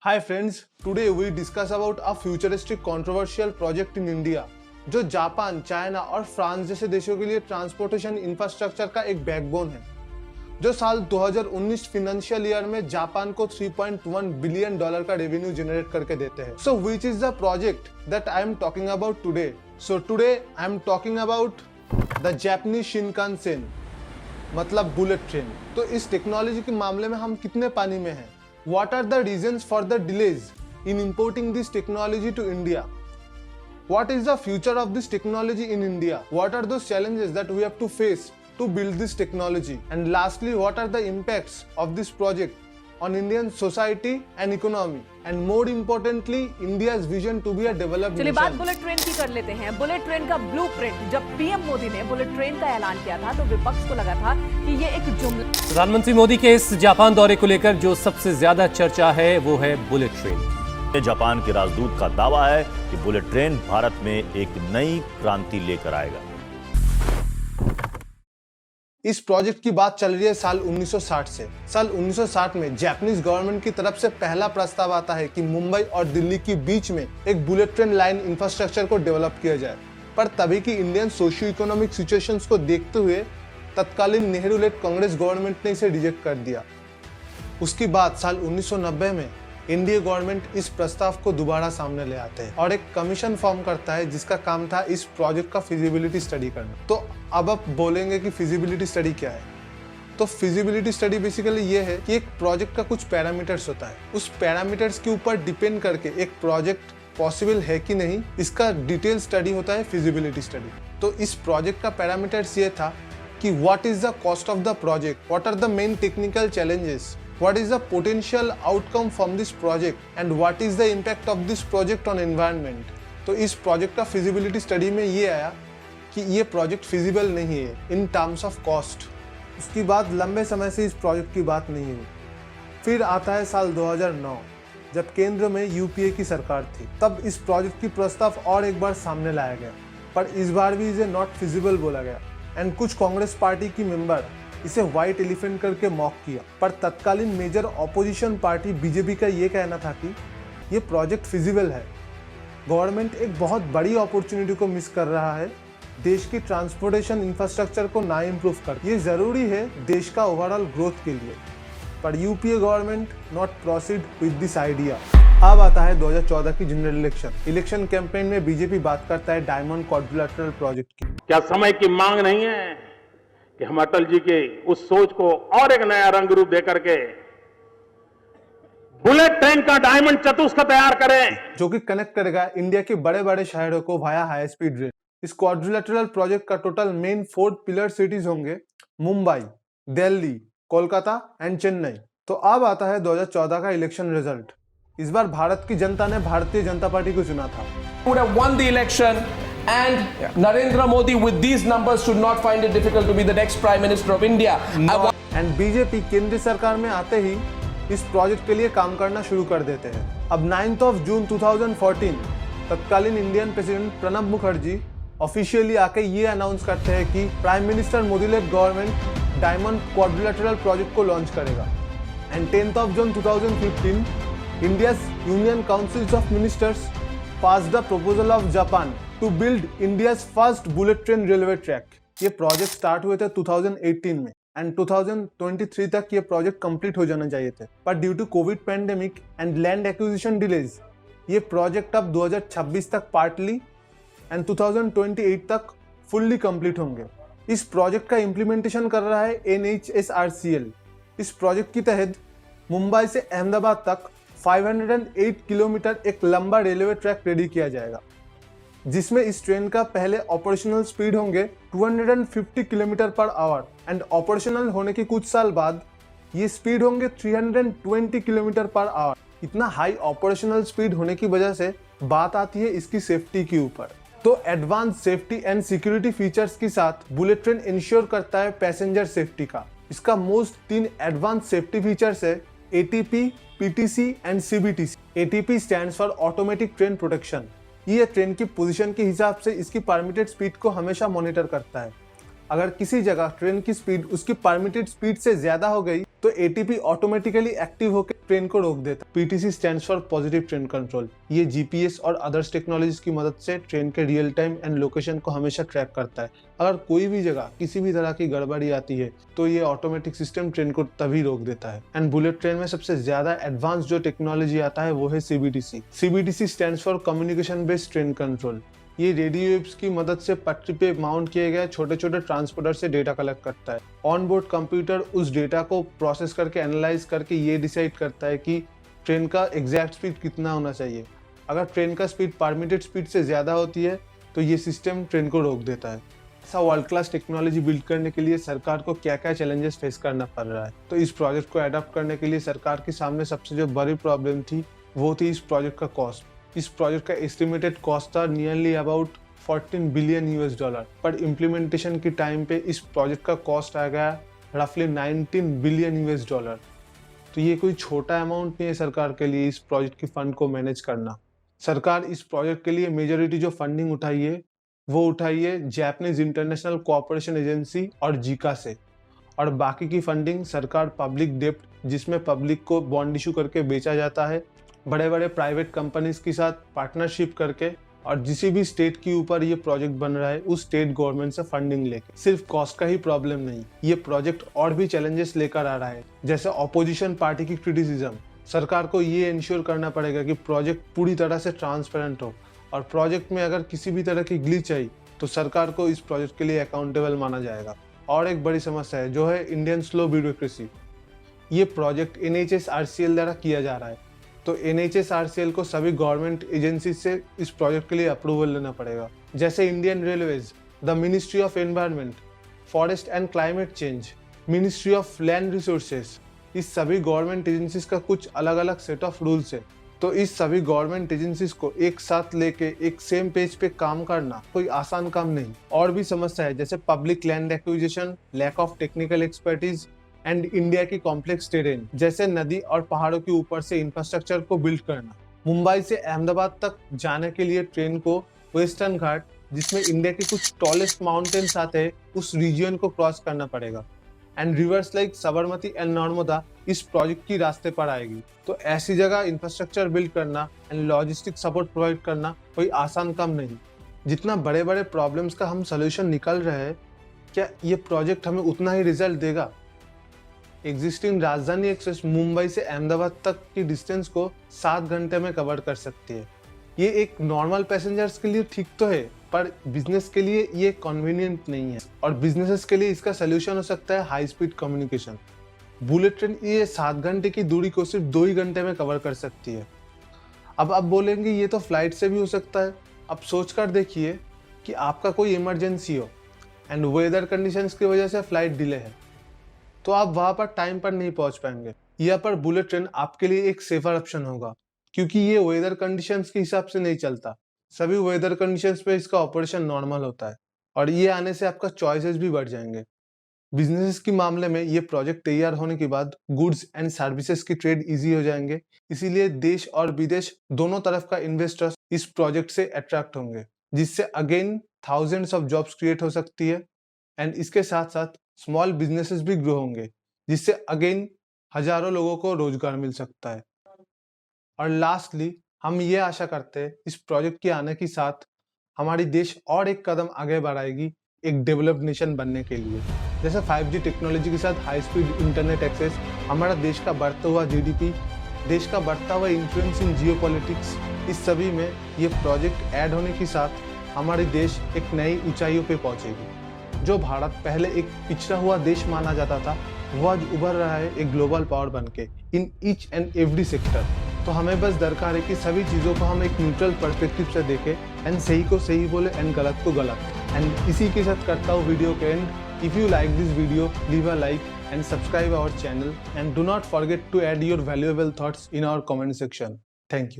Hi friends, today we discuss about a futuristic controversial project in India जो Japan, China और France जैसे देशों के लिए ट्रांसपोर्टेशन इंफ्रास्ट्रक्चर का एक बैकबोन है, जो साल 2019 फाइनेंशियल ईयर में जापान को $3.1 बिलियन का रेवेन्यू जनरेट करके देते हैं। So which is the project that I am talking about today? So today I am talking about the Japanese Shinkansen, मतलब बुलेट ट्रेन। तो इस टेक्नोलॉजी के मामले में हम कितने पानी में हैं? What are the reasons for the delays in importing this technology to India? What is the future of this technology in India? What are those challenges that we have to face to build this technology? And lastly, what are the impacts of this project on Indian society and economy? And more importantly, India's vision to be a developed चलिए nation. बात bullet train की कर लेते हैं। Bullet train का blueprint जब PM Modi ने bullet train का ऐलान किया था तो विपक्ष को लगा था कि ये एक जुमला। प्रधानमंत्री मोदी के इस जापान दौरे को लेकर जो सबसे ज्यादा चर्चा है वो है बुलेट ट्रेन। जापान के राजदूत का दावा है कि बुलेट ट्रेन भारत में एक नई क्रांति लेकर आएगा। इस प्रोजेक्ट की बात चल रही है साल 1960 से। साल 1960 में जापानीज गवर्नमेंट की तरफ से पहला प्रस्ताव आता है कि मुंबई और दिल्ली के बीच में एक बुलेट ट्रेन लाइन इंफ्रास्ट्रक्चर को डेवलप किया जाए, पर तभी की इंडियन सोशियो इकोनॉमिक सिचुएशंस को देखते हुए तत्कालीन नेहरू लेड कांग्रेस गवर्नमेंट ने इसे रिजेक्ट कर दिया। उसके बाद साल 1990 में एनडीए गवर्नमेंट इस प्रस्ताव को दोबारा सामने ले आते हैं और एक कमीशन फॉर्म करता है जिसका काम था इस प्रोजेक्ट का फिजिबिलिटी स्टडी करना। तो अब आप बोलेंगे कि फिजिबिलिटी स्टडी क्या है? तो फिजिबिलिटी स्टडी बेसिकली ये है कि एक प्रोजेक्ट का कुछ पैरामीटर्स होता है, उस पैरामीटर्स के ऊपर डिपेंड करके एक प्रोजेक्ट पॉसिबल है कि नहीं, इसका डिटेल स्टडी होता है फिजिबिलिटी स्टडी। तो इस प्रोजेक्ट का पैरामीटर्स ये था कि what is the cost of the project, what are the main technical challenges, what is the potential outcome from this project and what is the impact of this project on environment। तो इस project का feasibility study में ये आया कि ये project feasible नहीं है इन टर्म्स ऑफ कॉस्ट। उसके बाद लंबे समय से इस प्रोजेक्ट की बात नहीं हुई। फिर आता है साल 2009 जब केंद्र में यूपीए की सरकार थी, तब इस प्रोजेक्ट की प्रस्ताव और एक बार सामने लाया गया, पर इस बार भी इसे नॉट फिजिबल बोला गया एंड कुछ कांग्रेस पार्टी की मेंबर इसे व्हाइट एलिफेंट करके मॉक किया। पर तत्कालीन मेजर ऑपोजिशन पार्टी बीजेपी का ये कहना था कि ये प्रोजेक्ट फिजिबल है। गवर्नमेंट एक बहुत बड़ी अपॉर्चुनिटी को मिस कर रहा है, देश की ट्रांसपोर्टेशन इंफ्रास्ट्रक्चर को ना इम्प्रूव कर। ये जरूरी है देश का ओवरऑल ग्रोथ के लिए, पर UPA government not proceed with this idea. अब आता है 2014 की जनरल इलेक्शन कैंपेन में बीजेपी बात करता है डायमंड क्वाड्रिलेटरल प्रोजेक्ट की। क्या समय की मांग नहीं है कि हम अटल जी के उस सोच को और एक नया रंग रूप देकर के बुलेट ट्रेन का डायमंड चतुष्क तैयार करें, जो कि कनेक्ट करेगा इंडिया के बड़े बड़े शहरों को वाया हाई स्पीड रेल। इस क्वाड्रिलेटरल प्रोजेक्ट का टोटल मेन 4 पिलर सिटीज होंगे, मुंबई, दिल्ली, कोलकाता एंड चेन्नई। तो अब आता है 2014 का इलेक्शन रिजल्ट। इस बार भारत की जनता ने भारतीय जनता पार्टी को चुना था। would have won the election and Narendra Modi with these numbers should not find it difficult to be the next Prime Minister of India. And BJP केंद्रीय सरकार में आते ही इस प्रोजेक्ट के लिए काम करना शुरू कर देते हैं। अब 9 जून 2014 तत्कालीन Indian president Pranab Mukherjee officially आके ये अनाउंस करते हैं कि prime minister Modi lead government diamond quadrilateral project को लॉन्च करेगा। And 10 June 2015 India's union council of ministers passed the proposal of Japan to build India's first bullet train railway track। ये project start हुए थे 2018 में and 2023 तक ये project complete हो जाना चाहिए थे, पर due to covid pandemic and land acquisition delays ये प्रोजेक्ट अब 2026 तक पार्टली एंड 2028 तक फुल्ली कंप्लीट होंगे। इस प्रोजेक्ट का इम्प्लीमेंटेशन कर रहा है NHSRCL। इस प्रोजेक्ट के तहत मुंबई से अहमदाबाद तक 508 किलोमीटर एक लंबा रेलवे ट्रैक रेडी किया जाएगा, जिसमें इस ट्रेन का पहले ऑपरेशनल स्पीड होंगे 250 kilometre per hour and operational होने के कुछ साल बाद ये स्पीड होंगे 320 किलोमीटर पर आवर। इतना हाई ऑपरेशनल स्पीड होने की वजह से बात आती है इसकी सेफ्टी के ऊपर। तो advance safety and security features के साथ बुलेट ट्रेन इंश्योर करता है पैसेंजर सेफ्टी का। इसका मोस्ट 3 एडवांस सेफ्टी फीचर्स है ATP, PTC and CBTC। ATP stands for automatic train protection. ये ट्रेन की पोजीशन के हिसाब से इसकी परमिटेड स्पीड को हमेशा मॉनिटर करता है। अगर किसी जगह ट्रेन की स्पीड उसकी परमिटेड स्पीड से ज्यादा हो गई तो एटीपी ऑटोमेटिकली एक्टिव होकर ट्रेन को रोक देता है। PTC stands for positive train control. ये जीपीएस और अदर्स टेक्नोलॉजीज की मदद से ट्रेन के रियल टाइम एंड लोकेशन को हमेशा ट्रैक करता है। अगर कोई भी जगह किसी भी तरह की गड़बड़ी आती है तो ये ऑटोमेटिक सिस्टम ट्रेन को तभी रोक देता है। एंड बुलेट ट्रेन में सबसे ज्यादा एडवांस जो टेक्नोलॉजी आता है वो है CBTC. CBTC stands for communication based train control. ये रेडियो वेव्स की मदद से पटरी पे माउंट किए गए छोटे छोटे ट्रांसपोर्टर से डेटा कलेक्ट करता है। ऑन बोर्ड कंप्यूटर उस डेटा को प्रोसेस करके एनालाइज करके ये डिसाइड करता है कि ट्रेन का एग्जैक्ट स्पीड कितना होना चाहिए। अगर ट्रेन का स्पीड परमिटेड स्पीड से ज़्यादा होती है तो ये सिस्टम ट्रेन को रोक देता है। ऐसा वर्ल्ड क्लास टेक्नोलॉजी बिल्ड करने के लिए सरकार को क्या क्या चैलेंजेस फेस करना पड़ रहा है। तो इस प्रोजेक्ट को अडॉप्ट करने के लिए सरकार के सामने सबसे जो बड़ी प्रॉब्लम थी वो थी इस प्रोजेक्ट का कॉस्ट। इस प्रोजेक्ट का एस्टिमेटेड कॉस्ट था नियरली अबाउट 14 बिलियन $, पर इम्प्लीमेंटेशन के टाइम पे इस प्रोजेक्ट का कॉस्ट आ गया रफली 19 बिलियन $। तो ये कोई छोटा अमाउंट नहीं है सरकार के लिए इस प्रोजेक्ट की फंड को मैनेज करना। सरकार इस प्रोजेक्ट के लिए मेजॉरिटी जो फंडिंग उठाई है वो उठाई है जापानीज इंटरनेशनल कोऑपरेशन एजेंसी और जीका से, और बाकी की फंडिंग सरकार पब्लिक डेप्ट जिसमें पब्लिक को बॉन्ड इशू करके बेचा जाता है, बड़े बड़े प्राइवेट कंपनीज के साथ पार्टनरशिप करके, और जिसी भी स्टेट के ऊपर ये प्रोजेक्ट बन रहा है उस स्टेट गवर्नमेंट से फंडिंग लेके। सिर्फ कॉस्ट का ही प्रॉब्लम नहीं, ये प्रोजेक्ट और भी चैलेंजेस लेकर आ रहा है, जैसे ऑपोजिशन पार्टी की क्रिटिसिज्म। सरकार को ये इंश्योर करना पड़ेगा कि प्रोजेक्ट पूरी तरह से ट्रांसपेरेंट हो, और प्रोजेक्ट में अगर किसी भी तरह की ग्लिच आई तो सरकार को इस प्रोजेक्ट के लिए अकाउंटेबल माना जाएगा। और एक बड़ी समस्या है जो है इंडियन स्लो ब्यूरोक्रेसी। ये प्रोजेक्ट NHSRCL द्वारा किया जा रहा है, तो NHSRCL को सभी गवर्नमेंट एजेंसी से इस प्रोजेक्ट के लिए अप्रूवल लेना पड़ेगा, जैसे Indian railways, the ministry of environment, forest and climate change, ministry of land resources. इस सभी गवर्नमेंट एजेंसीज का कुछ अलग अलग सेट ऑफ रूल्स है। तो इस सभी गवर्नमेंट एजेंसीज को एक साथ लेके एक सेम पेज पे काम करना कोई आसान काम नहीं। और भी समस्या है जैसे public land acquisition, lack of technical expertise and India की कॉम्प्लेक्स टेरेन, जैसे नदी और पहाड़ों के ऊपर से इंफ्रास्ट्रक्चर को बिल्ड करना। मुंबई से अहमदाबाद तक जाने के लिए ट्रेन को वेस्टर्न घाट, जिसमें इंडिया के कुछ टॉलेस्ट माउंटेन्स आते हैं, उस रीजन को क्रॉस करना पड़ेगा। And reverse like Sabarmati and Narmada इस प्रोजेक्ट की रास्ते पर आएगी। तो ऐसी जगह इंफ्रास्ट्रक्चर बिल्ड करना एंड लॉजिस्टिक सपोर्ट प्रोवाइड करना कोई आसान काम नहीं। जितना बड़े बड़े प्रॉब्लम्स का हम सोल्यूशन निकल रहे हैं, क्या ये प्रोजेक्ट हमें उतना ही रिजल्ट देगा? एग्जिस्टिंग राजधानी एक्सप्रेस मुंबई से अहमदाबाद तक की डिस्टेंस को 7 घंटे में कवर कर सकती है। ये एक नॉर्मल पैसेंजर्स के लिए ठीक तो है, पर बिजनेस के लिए ये कन्वीनियंट नहीं है, और बिजनेसेस के लिए इसका सोल्यूशन हो सकता है high speed communication. Bullet train ये 7 घंटे की दूरी को सिर्फ 2 ही घंटे में कवर कर सकती है। अब आप बोलेंगे ये तो फ्लाइट से भी हो सकता है। अब सोच कर देखिए कि आपका कोई इमरजेंसी हो एंड वेदर कंडीशंस की वजह से फ्लाइट डिले है, तो आप वहाँ पर टाइम पर नहीं पहुँच पाएंगे। यहाँ पर बुलेट ट्रेन आपके लिए एक सेफर ऑप्शन होगा, क्योंकि ये वेदर कंडीशंस के हिसाब से नहीं चलता। सभी वेदर कंडीशंस पे इसका ऑपरेशन नॉर्मल होता है, और ये आने से आपका चॉइसेस भी बढ़ जाएंगे। बिजनेस के मामले में ये प्रोजेक्ट तैयार होने के बाद गुड्स एंड सर्विसेज की ट्रेड इजी हो जाएंगे, इसीलिए देश और विदेश दोनों तरफ का इन्वेस्टर्स इस प्रोजेक्ट से अट्रैक्ट होंगे, जिससे again thousands of jobs create हो सकती है। एंड इसके साथ साथ स्मॉल बिजनेसेस भी ग्रो होंगे, जिससे अगेन हजारों लोगों को रोजगार मिल सकता है। और लास्टली हम ये आशा करते हैं इस प्रोजेक्ट के आने के साथ हमारी देश और एक कदम आगे बढ़ाएगी एक डेवलप्ड नेशन बनने के लिए। जैसे 5G टेक्नोलॉजी के साथ हाई स्पीड इंटरनेट एक्सेस, हमारा देश का बढ़ता हुआ GDP, देश का बढ़ता हुआ इन्फ्लुएंस इन जियोपॉलिटिक्स, इस सभी में ये प्रोजेक्ट ऐड होने के साथ हमारे देश एक नई ऊंचाइयों पे पहुंचेगी। जो भारत पहले एक पिछड़ा हुआ देश माना जाता था, वो आज उभर रहा है एक ग्लोबल पावर बनके in each and every sector. तो हमें बस दरकार है कि सभी चीज़ों को हम एक न्यूट्रल पर्सपेक्टिव से देखें, एंड सही को सही बोले एंड गलत को गलत। एंड इसी के साथ करता हूँ वीडियो के end. If you like this video, leave a like and subscribe our channel, and do not forget to add your valuable thoughts in our comment section. Thank you.